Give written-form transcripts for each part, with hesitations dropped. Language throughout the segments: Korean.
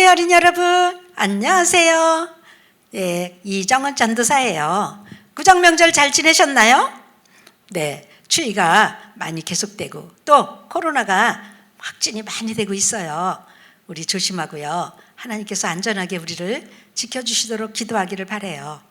교회 어린이 여러분, 안녕하세요. 네, 이정은 전도사예요. 구정명절 잘 지내셨나요? 네, 추위가 많이 계속되고 또 코로나가 확진이 많이 되고 있어요. 우리 조심하고요. 하나님께서 안전하게 우리를 지켜주시도록 기도하기를 바라요.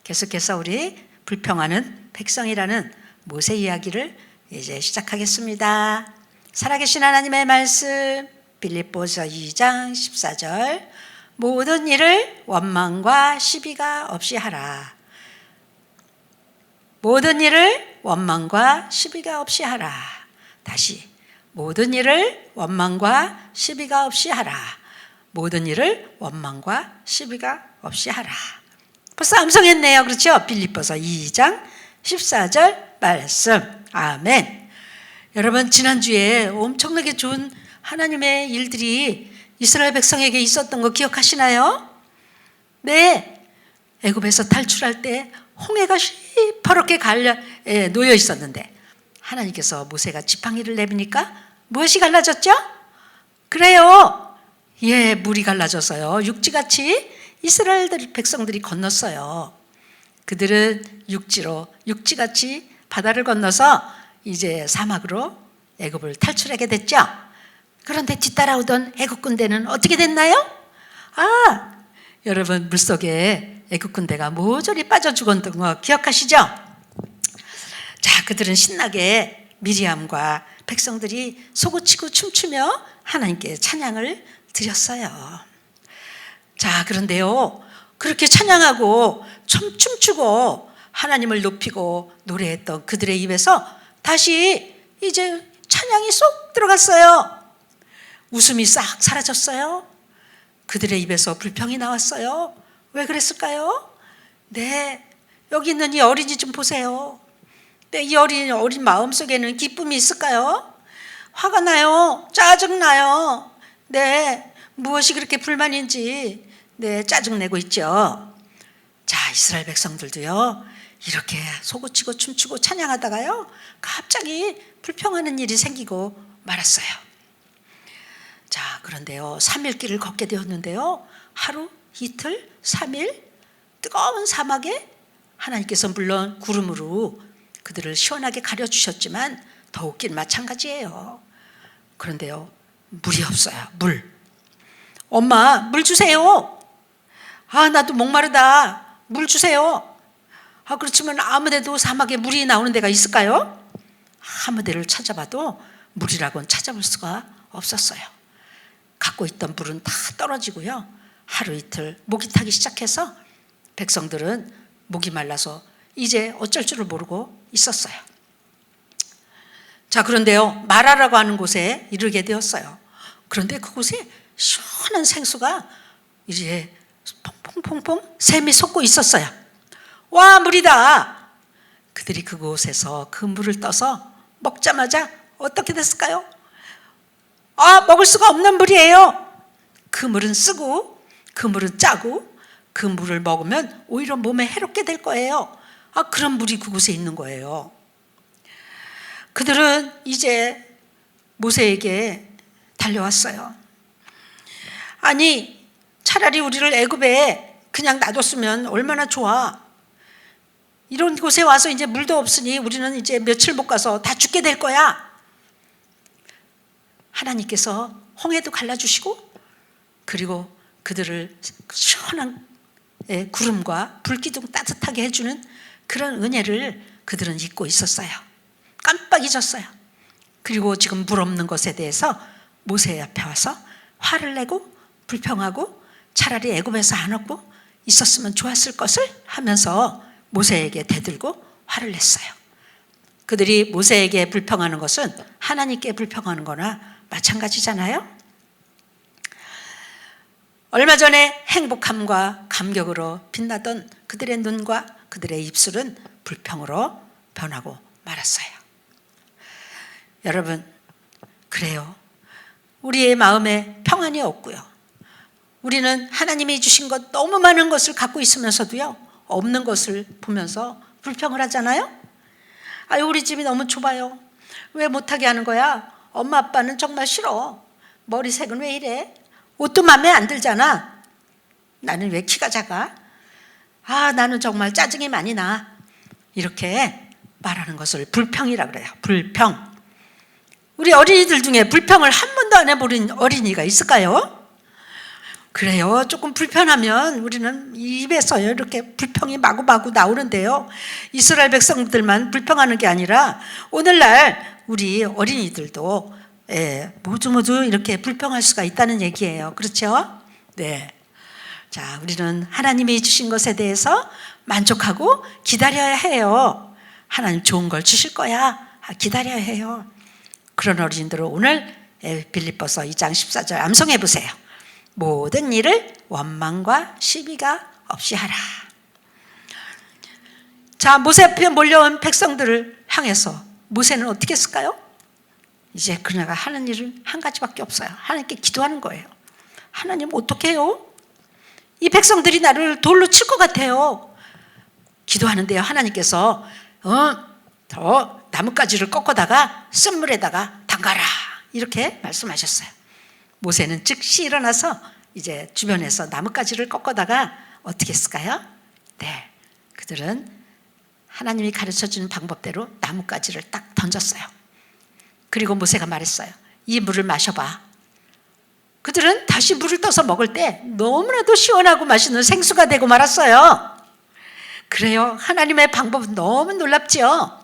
계속해서 우리 불평하는 백성이라는 모세 이야기를 이제 시작하겠습니다. 살아계신 하나님의 말씀 빌립보서 2장 14절 모든 일을 원망과 시비가 없이 하라. 모든 일을 원망과 시비가 없이 하라. 다시 모든 일을 원망과 시비가 없이 하라. 모든 일을 원망과 시비가 없이 하라. 벌써 암송했네요. 그렇죠? 빌립보서 2장 14절 말씀. 아멘. 여러분, 지난주에 엄청나게 좋은 하나님의 일들이 이스라엘 백성에게 있었던 거 기억하시나요? 네, 애굽에서 탈출할 때 홍해가 시퍼렇게 놓여 있었는데 하나님께서 모세가 지팡이를 내미니까 무엇이 갈라졌죠? 그래요, 예, 물이 갈라져서요 육지같이 이스라엘 백성들이 건넜어요. 그들은 육지같이 바다를 건너서 이제 사막으로 애굽을 탈출하게 됐죠. 그런데 뒤따라오던 애굽 군대는 어떻게 됐나요? 여러분, 물속에 애굽 군대가 모조리 빠져 죽었던 거 기억하시죠? 자, 그들은 신나게 미리암과 백성들이 소고치고 춤추며 하나님께 찬양을 드렸어요. 자, 그런데요, 그렇게 찬양하고 춤추고 하나님을 높이고 노래했던 그들의 입에서 다시 이제 찬양이 쏙 들어갔어요. 웃음이 싹 사라졌어요. 그들의 입에서 불평이 나왔어요. 왜 그랬을까요? 네, 여기 있는 이 어린이 좀 보세요. 네, 이 어린 마음속에는 기쁨이 있을까요? 화가 나요. 짜증나요. 네, 무엇이 그렇게 불만인지 네, 짜증내고 있죠. 자, 이스라엘 백성들도요, 이렇게 소고치고 춤추고 찬양하다가요, 갑자기 불평하는 일이 생기고 말았어요. 자, 그런데요, 3일 길을 걷게 되었는데요, 하루, 이틀, 3일 뜨거운 사막에 하나님께서 물론 구름으로 그들을 시원하게 가려주셨지만 더욱긴 마찬가지예요. 그런데요, 물이 없어요. 물. 엄마, 물 주세요. 나도 목마르다. 물 주세요. 그렇지만 아무데도 사막에 물이 나오는 데가 있을까요? 아무 데를 찾아봐도 물이라고는 찾아볼 수가 없었어요. 갖고 있던 물은 다 떨어지고요, 하루 이틀 목이 타기 시작해서 백성들은 목이 말라서 이제 어쩔 줄을 모르고 있었어요. 자, 그런데요, 마라라고 하는 곳에 이르게 되었어요. 그런데 그곳에 시원한 생수가 이제 퐁퐁퐁퐁 샘이 솟고 있었어요. 와, 물이다. 그들이 그곳에서 그 물을 떠서 먹자마자 어떻게 됐을까요? 먹을 수가 없는 물이에요. 그 물은 쓰고 그 물은 짜고 그 물을 먹으면 오히려 몸에 해롭게 될 거예요. 그런 물이 그곳에 있는 거예요. 그들은 이제 모세에게 달려왔어요. 아니, 차라리 우리를 애굽에 그냥 놔뒀으면 얼마나 좋아. 이런 곳에 와서 이제 물도 없으니 우리는 이제 며칠 못 가서 다 죽게 될 거야. 하나님께서 홍해도 갈라주시고 그리고 그들을 시원한 구름과 불기둥 따뜻하게 해주는 그런 은혜를 그들은 잊고 있었어요. 깜빡 잊었어요. 그리고 지금 물 없는 것에 대해서 모세 앞에 와서 화를 내고 불평하고 차라리 애굽에서 안 얻고 있었으면 좋았을 것을 하면서 모세에게 대들고 화를 냈어요. 그들이 모세에게 불평하는 것은 하나님께 불평하는 거나 마찬가지잖아요. 얼마 전에 행복함과 감격으로 빛나던 그들의 눈과 그들의 입술은 불평으로 변하고 말았어요. 여러분, 그래요. 우리의 마음에 평안이 없고요, 우리는 하나님이 주신 것 너무 많은 것을 갖고 있으면서도요, 없는 것을 보면서 불평을 하잖아요. 우리 집이 너무 좁아요. 왜 못하게 하는 거야? 엄마 아빠는 정말 싫어. 머리색은 왜 이래? 옷도 마음에 안 들잖아. 나는 왜 키가 작아? 나는 정말 짜증이 많이 나. 이렇게 말하는 것을 불평이라고 그래요. 불평. 우리 어린이들 중에 불평을 한 번도 안 해버린 어린이가 있을까요? 그래요. 조금 불편하면 우리는 입에서 이렇게 불평이 마구마구 나오는데요. 이스라엘 백성들만 불평하는 게 아니라 오늘날 우리 어린이들도 모두 이렇게 불평할 수가 있다는 얘기예요. 그렇죠? 네. 자, 우리는 하나님이 주신 것에 대해서 만족하고 기다려야 해요. 하나님 좋은 걸 주실 거야. 기다려야 해요. 그런 어린이들은 오늘 빌립보서 2장 14절 암송해 보세요. 모든 일을 원망과 시비가 없이 하라. 자, 모세 앞에 몰려온 백성들을 향해서 모세는 어떻게 했을까요? 이제 그녀가 하는 일은 한 가지밖에 없어요. 하나님께 기도하는 거예요. 하나님 어떻게 해요? 이 백성들이 나를 돌로 칠 것 같아요. 기도하는데요. 하나님께서 더 나뭇가지를 꺾어다가 쓴물에다가 담가라. 이렇게 말씀하셨어요. 모세는 즉시 일어나서 이제 주변에서 나뭇가지를 꺾어다가 어떻게 했을까요? 네, 그들은 하나님이 가르쳐주는 방법대로 나뭇가지를 딱 던졌어요. 그리고 모세가 말했어요. 이 물을 마셔봐. 그들은 다시 물을 떠서 먹을 때 너무나도 시원하고 맛있는 생수가 되고 말았어요. 그래요. 하나님의 방법은 너무 놀랍죠.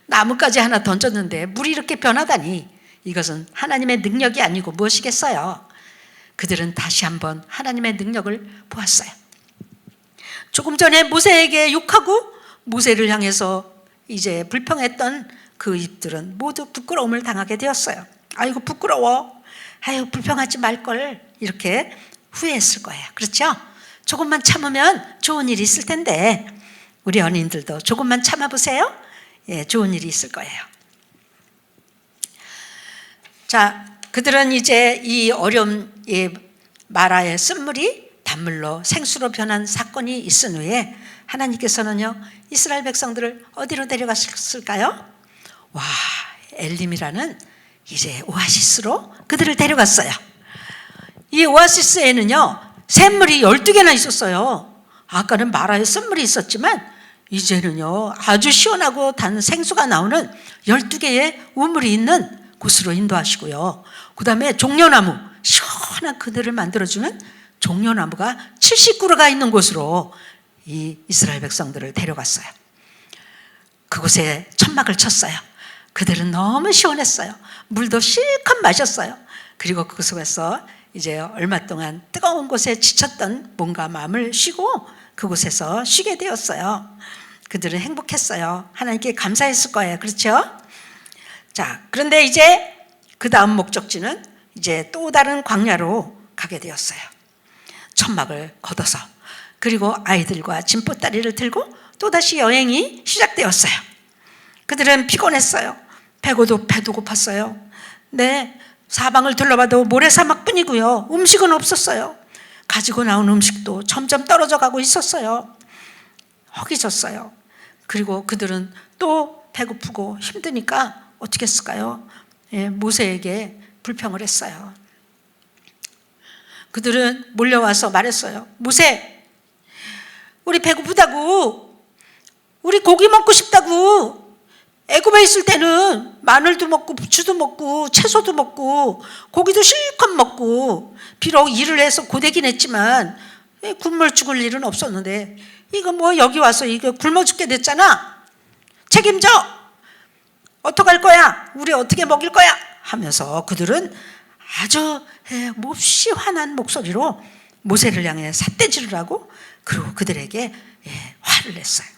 나뭇가지 하나 던졌는데 물이 이렇게 변하다니 이것은 하나님의 능력이 아니고 무엇이겠어요? 그들은 다시 한번 하나님의 능력을 보았어요. 조금 전에 모세에게 욕하고 모세를 향해서 이제 불평했던 그 입들은 모두 부끄러움을 당하게 되었어요. 아이고 부끄러워. 아유 불평하지 말걸. 이렇게 후회했을 거예요. 그렇죠? 조금만 참으면 좋은 일이 있을 텐데 우리 연인들도 조금만 참아보세요. 예, 좋은 일이 있을 거예요. 자, 그들은 이제 이 어려운 마라의 쓴물이 단물로 생수로 변한 사건이 있은 후에 하나님께서는요 이스라엘 백성들을 어디로 데려갔을까요? 와, 엘림이라는 이제 오아시스로 그들을 데려갔어요. 이 오아시스에는요 샘물이 12개나 있었어요. 아까는 마라의 쓴물이 있었지만 이제는요 아주 시원하고 단 생수가 나오는 12개의 우물이 있는 곳으로 인도하시고요. 그 다음에 종려나무, 시원한 그늘을 만들어주는 종려나무가 70그루가 있는 곳으로 이 이스라엘 백성들을 데려갔어요. 그곳에 천막을 쳤어요. 그들은 너무 시원했어요. 물도 실컷 마셨어요. 그리고 그곳에서 이제 얼마 동안 뜨거운 곳에 지쳤던 몸과 마음을 쉬고 그곳에서 쉬게 되었어요. 그들은 행복했어요. 하나님께 감사했을 거예요. 그렇죠? 자, 그런데 이제 그 다음 목적지는 이제 또 다른 광야로 가게 되었어요. 천막을 걷어서 그리고 아이들과 짐보따리를 들고 또다시 여행이 시작되었어요. 그들은 피곤했어요. 배도 고팠어요. 네, 사방을 둘러봐도 모래사막뿐이고요. 음식은 없었어요. 가지고 나온 음식도 점점 떨어져 가고 있었어요. 허기졌어요. 그리고 그들은 또 배고프고 힘드니까 어떻게 했을까요? 예, 모세에게 불평을 했어요. 그들은 몰려와서 말했어요. 모세, 우리 배고프다고, 우리 고기 먹고 싶다고. 애굽에 있을 때는 마늘도 먹고 부추도 먹고 채소도 먹고 고기도 실컷 먹고 비록 일을 해서 고되긴 했지만 굶어 죽을 일은 없었는데 이거 뭐 여기 와서 이거 굶어 죽게 됐잖아. 책임져. 어떡할 거야? 우리 어떻게 먹일 거야? 하면서 그들은 아주 몹시 화난 목소리로 모세를 향해 삿대질을 하고 그리고 그들에게 화를 냈어요.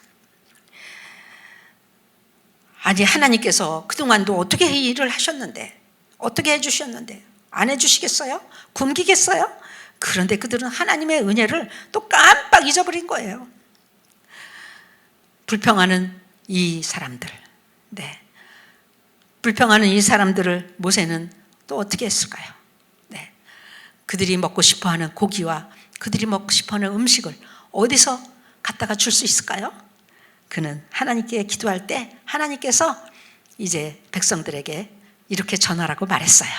아니 하나님께서 그동안도 어떻게 일을 하셨는데 어떻게 해주셨는데 안 해주시겠어요? 굶기겠어요? 그런데 그들은 하나님의 은혜를 또 깜빡 잊어버린 거예요. 불평하는 이 사람들, 네, 불평하는 이 사람들을 모세는 또 어떻게 했을까요? 네, 그들이 먹고 싶어하는 고기와 그들이 먹고 싶어하는 음식을 어디서 갖다가 줄 수 있을까요? 그는 하나님께 기도할 때 하나님께서 이제 백성들에게 이렇게 전하라고 말했어요.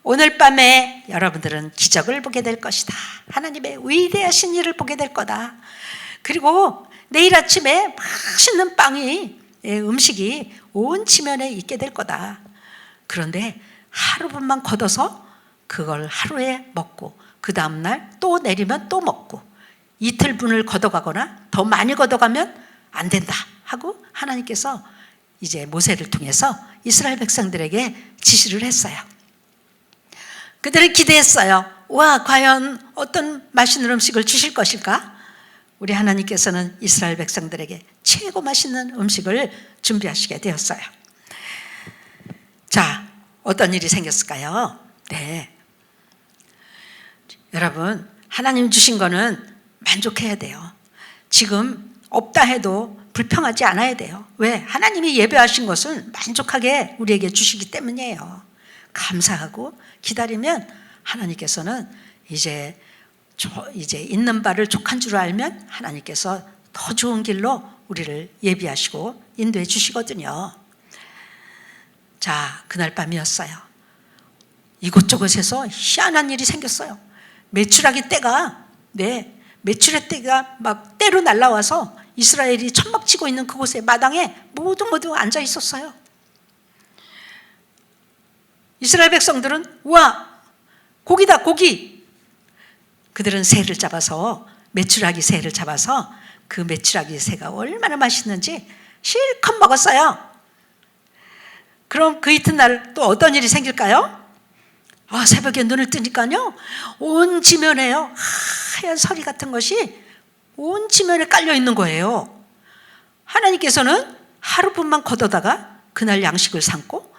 오늘 밤에 여러분들은 기적을 보게 될 것이다. 하나님의 위대하신 일을 보게 될 거다. 그리고 내일 아침에 맛있는 빵이, 음식이 온 지면에 있게 될 거다. 그런데 하루분만 걷어서 그걸 하루에 먹고 그 다음날 또 내리면 또 먹고 이틀분을 걷어가거나 더 많이 걷어가면 안 된다 하고 하나님께서 이제 모세를 통해서 이스라엘 백성들에게 지시를 했어요. 그들은 기대했어요. 와, 과연 어떤 맛있는 음식을 주실 것일까? 우리 하나님께서는 이스라엘 백성들에게 최고 맛있는 음식을 준비하시게 되었어요. 자, 어떤 일이 생겼을까요? 네. 여러분, 하나님 주신 거는 만족해야 돼요. 지금 없다 해도 불평하지 않아야 돼요. 왜? 하나님이 예배하신 것은 만족하게 우리에게 주시기 때문이에요. 감사하고 기다리면 하나님께서는 이제 있는 바를 족한 줄 알면 하나님께서 더 좋은 길로 우리를 예비하시고 인도해 주시거든요. 자, 그날 밤이었어요. 이곳저곳에서 희한한 일이 생겼어요. 메추라기 떼가 막 떼로 날라와서 이스라엘이 천막치고 있는 그곳에 마당에 모두 앉아 있었어요. 이스라엘 백성들은 와, 고기다, 고기. 그들은 새를 잡아서 메추라기 새를 잡아서 그 메추라기 새가 얼마나 맛있는지 실컷 먹었어요. 그럼 그 이튿날 또 어떤 일이 생길까요? 새벽에 눈을 뜨니까요, 온 지면에요 하얀 서리 같은 것이 온 지면에 깔려 있는 거예요. 하나님께서는 하루분만 걷어다가 그날 양식을 삼고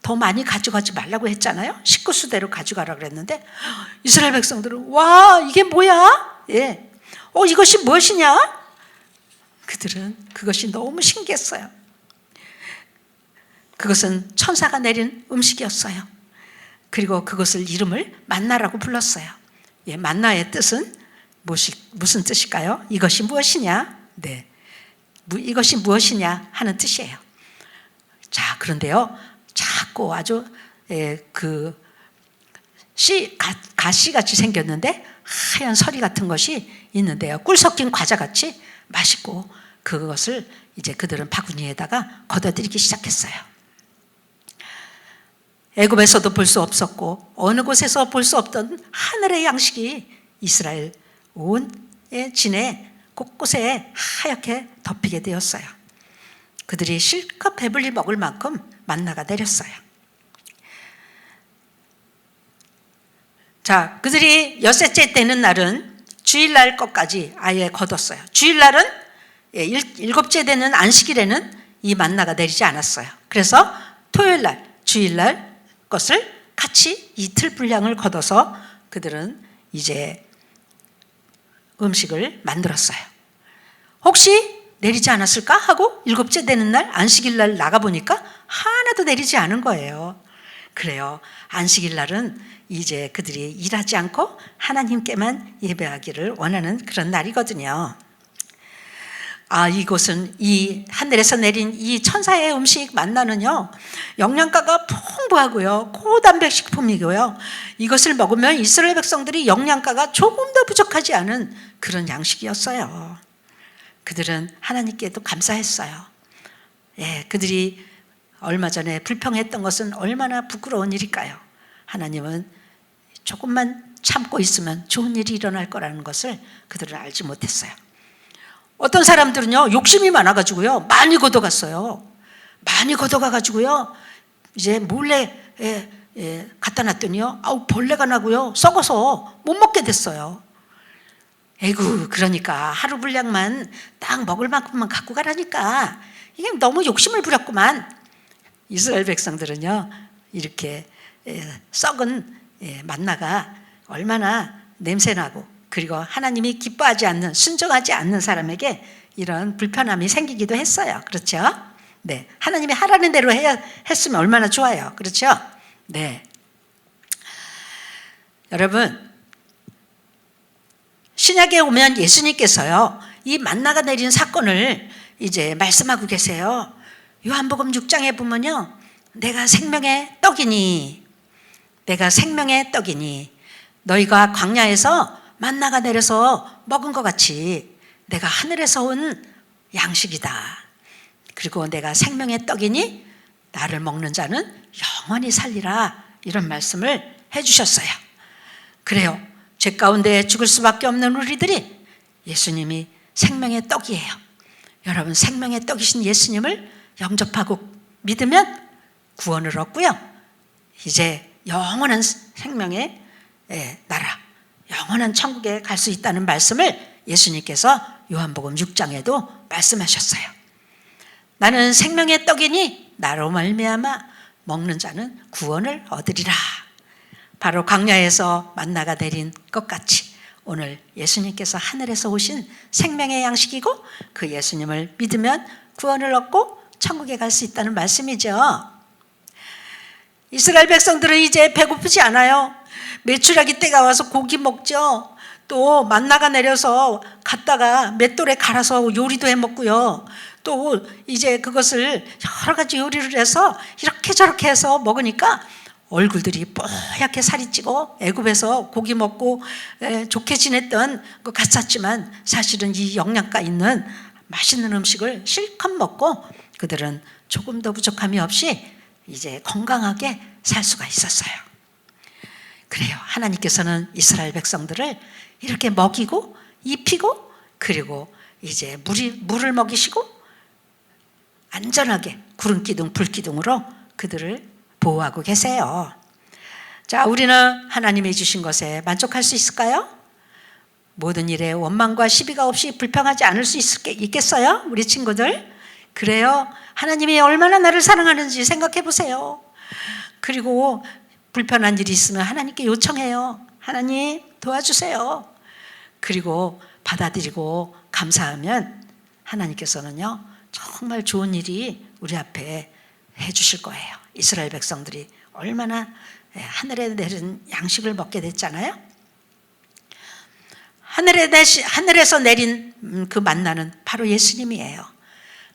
더 많이 가져가지 말라고 했잖아요. 식구수대로 가져가라 그랬는데 이스라엘 백성들은 와, 이게 뭐야? 이것이 무엇이냐? 그들은 그것이 너무 신기했어요. 그것은 천사가 내린 음식이었어요. 그리고 그것을 이름을 만나라고 불렀어요. 만나의 뜻은 무슨 뜻일까요? 이것이 무엇이냐? 네, 이것이 무엇이냐 하는 뜻이에요. 자, 그런데요, 작고 아주 가시같이 생겼는데 하얀 서리 같은 것이 있는데요, 꿀 섞인 과자같이 맛있고 그것을 이제 그들은 바구니에다가 걷어들이기 시작했어요. 애굽에서도 볼 수 없었고 어느 곳에서 볼 수 없던 하늘의 양식이 이스라엘 온 진해 곳곳에 하얗게 덮이게 되었어요. 그들이 실컷 배불리 먹을 만큼 만나가 내렸어요. 자, 그들이 엿새째 되는 날은 주일날 것까지 아예 거뒀어요. 주일날은, 일곱째 되는 안식일에는 이 만나가 내리지 않았어요. 그래서 토요일날, 주일날 것을 같이 이틀 분량을 거둬서 그들은 이제 음식을 만들었어요. 혹시 내리지 않았을까 하고 일곱째 되는 날 안식일 날 나가보니까 하나도 내리지 않은 거예요. 그래요. 안식일 날은 이제 그들이 일하지 않고 하나님께만 예배하기를 원하는 그런 날이거든요. 이곳은 이 하늘에서 내린 이 천사의 음식 만나는요, 영양가가 풍부하고요, 고단백 식품이고요, 이것을 먹으면 이스라엘 백성들이 영양가가 조금도 부족하지 않은 그런 양식이었어요. 그들은 하나님께도 감사했어요. 그들이 얼마 전에 불평했던 것은 얼마나 부끄러운 일일까요? 하나님은 조금만 참고 있으면 좋은 일이 일어날 거라는 것을 그들은 알지 못했어요. 어떤 사람들은요, 욕심이 많아가지고요, 많이 걷어갔어요. 많이 걷어가가지고요, 이제 몰래 갖다 놨더니요, 벌레가 나고요, 썩어서 못 먹게 됐어요. 에이구, 그러니까 하루 분량만 딱 먹을 만큼만 갖고 가라니까. 이게 너무 욕심을 부렸구만. 이스라엘 백성들은요, 이렇게 썩은 만나가 얼마나 냄새나고, 그리고 하나님이 기뻐하지 않는, 순종하지 않는 사람에게 이런 불편함이 생기기도 했어요. 그렇죠? 네, 하나님이 하라는 대로 했으면 얼마나 좋아요. 그렇죠? 네. 여러분, 신약에 오면 예수님께서요, 이 만나가 내린 사건을 이제 말씀하고 계세요. 요한복음 6장에 보면요, 내가 생명의 떡이니 내가 생명의 떡이니 너희가 광야에서 만나가 내려서 먹은 것 같이 내가 하늘에서 온 양식이다. 그리고 내가 생명의 떡이니 나를 먹는 자는 영원히 살리라. 이런 말씀을 해주셨어요. 그래요. 죄 가운데 죽을 수밖에 없는 우리들이 예수님이 생명의 떡이에요. 여러분, 생명의 떡이신 예수님을 영접하고 믿으면 구원을 얻고요. 이제 영원한 생명의 나라, 영원한 천국에 갈 수 있다는 말씀을 예수님께서 요한복음 6장에도 말씀하셨어요. 나는 생명의 떡이니 나로 말미암아 먹는 자는 구원을 얻으리라. 바로 광야에서 만나가 내린 것 같이 오늘 예수님께서 하늘에서 오신 생명의 양식이고 그 예수님을 믿으면 구원을 얻고 천국에 갈 수 있다는 말씀이죠. 이스라엘 백성들은 이제 배고프지 않아요. 메추라기 때가 와서 고기 먹죠. 또 만나가 내려서 갔다가 맷돌에 갈아서 요리도 해 먹고요. 또 이제 그것을 여러 가지 요리를 해서 이렇게 저렇게 해서 먹으니까 얼굴들이 뽀얗게 살이 찌고 애굽에서 고기 먹고 좋게 지냈던 것 같았지만 사실은 이 영양가 있는 맛있는 음식을 실컷 먹고 그들은 조금도 부족함이 없이 이제 건강하게 살 수가 있었어요. 그래요. 하나님께서는 이스라엘 백성들을 이렇게 먹이고 입히고 그리고 이제 물을 먹이시고 안전하게 구름기둥 불기둥으로 그들을 보호하고 계세요. 자, 우리는 하나님이 주신 것에 만족할 수 있을까요? 모든 일에 원망과 시비가 없이 불평하지 않을 수 있겠어요? 우리 친구들? 그래요. 하나님이 얼마나 나를 사랑하는지 생각해 보세요. 그리고 불편한 일이 있으면 하나님께 요청해요. 하나님 도와주세요. 그리고 받아들이고 감사하면 하나님께서는요 정말 좋은 일이 우리 앞에 해주실 거예요. 이스라엘 백성들이 얼마나 하늘에 내린 양식을 먹게 됐잖아요. 하늘에서 내린 그 만나는 바로 예수님이에요.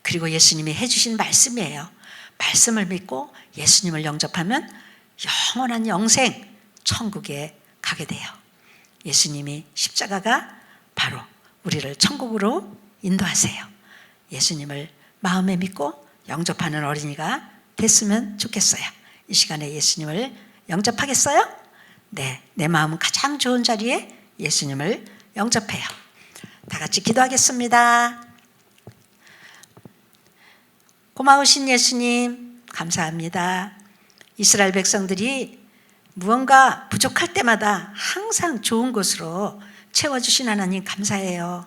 그리고 예수님이 해주신 말씀이에요. 말씀을 믿고 예수님을 영접하면 영원한 영생 천국에 가게 돼요. 예수님이 십자가가 바로 우리를 천국으로 인도하세요. 예수님을 마음에 믿고 영접하는 어린이가 됐으면 좋겠어요. 이 시간에 예수님을 영접하겠어요? 네, 내 마음 가장 좋은 자리에 예수님을 영접해요. 다 같이 기도하겠습니다. 고마우신 예수님 감사합니다. 이스라엘 백성들이 무언가 부족할 때마다 항상 좋은 것으로 채워주신 하나님 감사해요.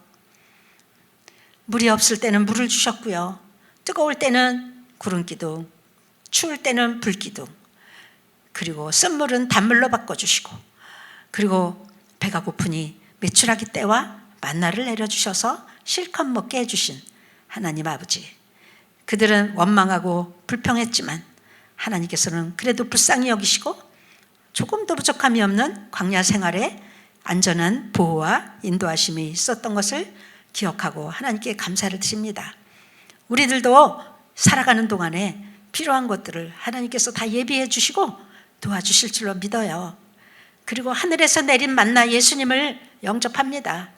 물이 없을 때는 물을 주셨고요. 뜨거울 때는 구름기둥, 추울 때는 불기둥, 그리고 쓴물은 단물로 바꿔주시고, 그리고 배가 고프니 메추라기 때와 만나를 내려주셔서 실컷 먹게 해주신 하나님 아버지. 그들은 원망하고 불평했지만 하나님께서는 그래도 불쌍히 여기시고 조금도 부족함이 없는 광야 생활에 안전한 보호와 인도하심이 있었던 것을 기억하고 하나님께 감사를 드립니다. 우리들도 살아가는 동안에 필요한 것들을 하나님께서 다 예비해 주시고 도와주실 줄로 믿어요. 그리고 하늘에서 내린 만나 예수님을 영접합니다.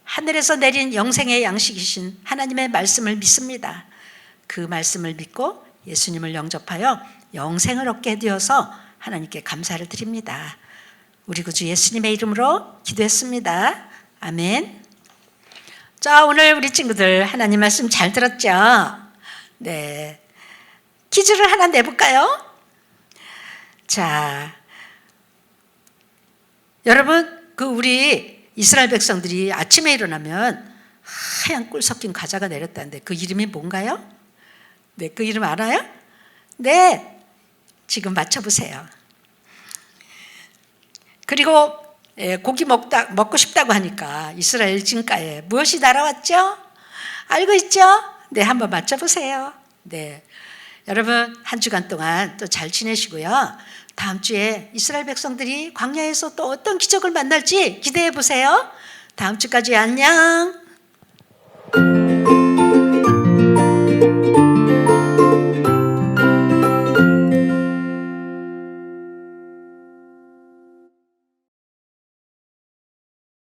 하늘에서 내린 영생의 양식이신 하나님의 말씀을 믿습니다. 그 말씀을 믿고 예수님을 영접하여 영생을 얻게 되어서 하나님께 감사를 드립니다. 우리 구주 예수님의 이름으로 기도했습니다. 아멘. 자, 오늘 우리 친구들 하나님 말씀 잘 들었죠? 네. 퀴즈를 하나 내볼까요? 자, 여러분, 우리 이스라엘 백성들이 아침에 일어나면 하얀 꿀 섞인 과자가 내렸다는데 그 이름이 뭔가요? 네, 그 이름 알아요? 네, 지금 맞춰보세요. 그리고 고기 먹고 싶다고 하니까 이스라엘 진가에 무엇이 날아왔죠? 알고 있죠? 네, 한번 맞춰보세요. 네, 여러분 한 주간 동안 또 잘 지내시고요. 다음 주에 이스라엘 백성들이 광야에서 또 어떤 기적을 만날지 기대해 보세요. 다음 주까지 안녕.